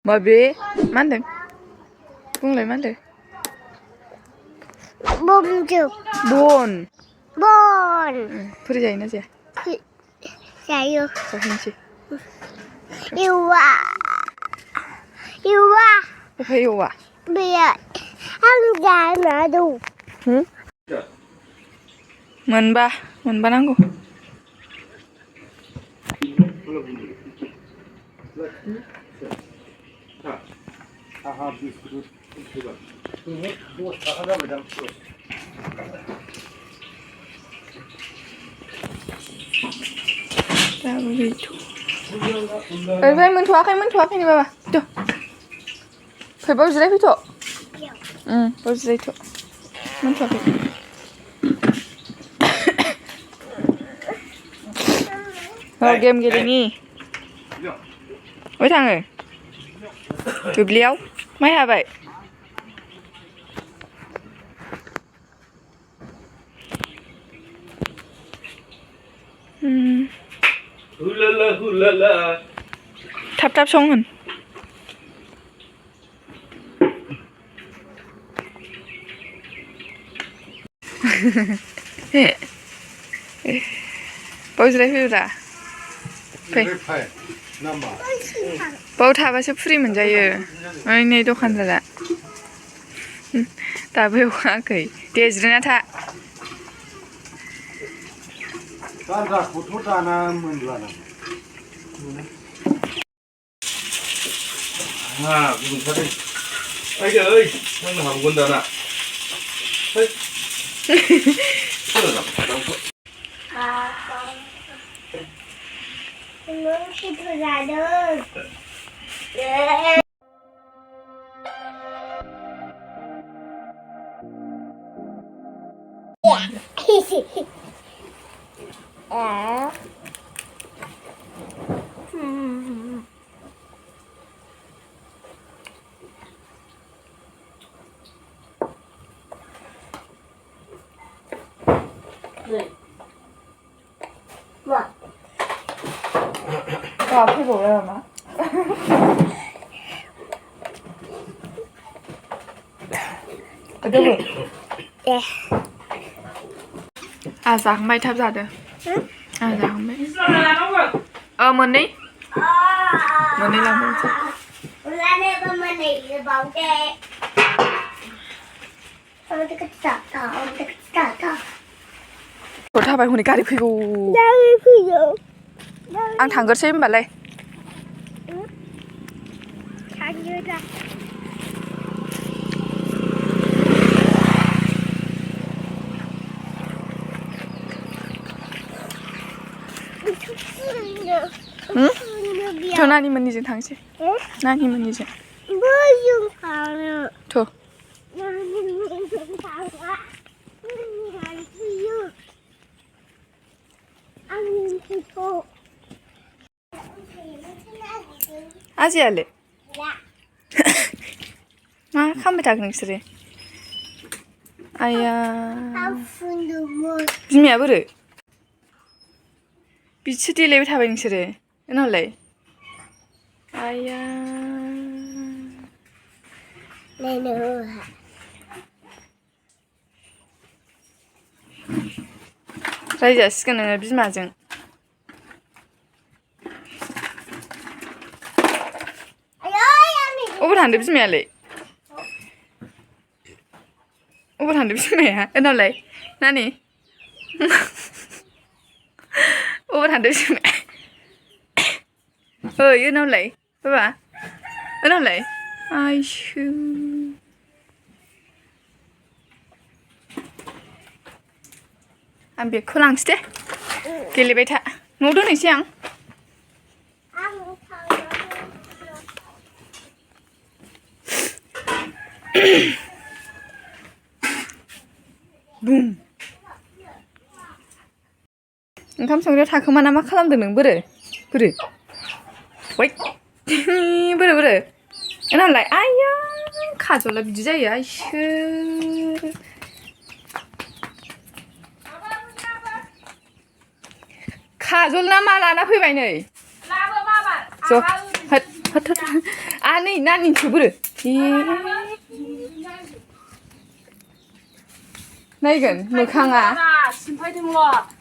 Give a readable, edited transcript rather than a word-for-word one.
माबे मा होनदों बुंलाय मा होनदों बन पुरि जायोना जाया जायो जाहैनोसै एवा अबहाय एवा बेयो आं जानो दं मोनबा नांगौ ओमफ्राय मोनथ'वाखै नै बाबा फैथ' फैबाव जिरायफैथ' बाव जिरायथ' मोनथ'वाखै गेम गेलेनि अबाय थाङो दुब्लियाव माइ हाबाय थाब सं होन बाव जिरायफैब्रा फै बाव थाबासो पुरि मोनजायो नै दखानदारा दाबो एवाखै दे जिरायना था गुदुंथारै फैदो ओइ नांनो हागौगोन दाना फैबावबाय नामा आं जाखांबाय थाब जादों आं जाखांबाय मोननै लांबावनोसै थाबाय हनै गारि फैगौ आं थांगोरसै होमबालाय थ' नानि मोननिजों थांसै नानि मोननिजों थ' आजियालाय मा खालामबाय थागोन नोंसोरो आइया बिमाया बोरो बिदिसो देलायबाय थाबाय नोंसोरो उनावलाय आइया रायजासिगोन नोङो बिमाजों अबाव थांदो बिमायालाय अबाव थांदो बिमाया उनावलाय नानि अबाव थांदो बिमाया ओइ उनावलाय बाबा उनावलाय आइसो आं बेगखौ लांसै दे गेलेबाय था न'आव दोनहैसै आं बुम ओंखाम संग्रायाव थाखोमा ना मा खालामदों नों बोरो वै बोरो उनावलाय आइया खाजला बिदि जायो आइसो खाजल ना मा लाना फैबाय नै ज' होद 아파트 안에 나니 그브르 나이건 모캉아 심파이팅 와.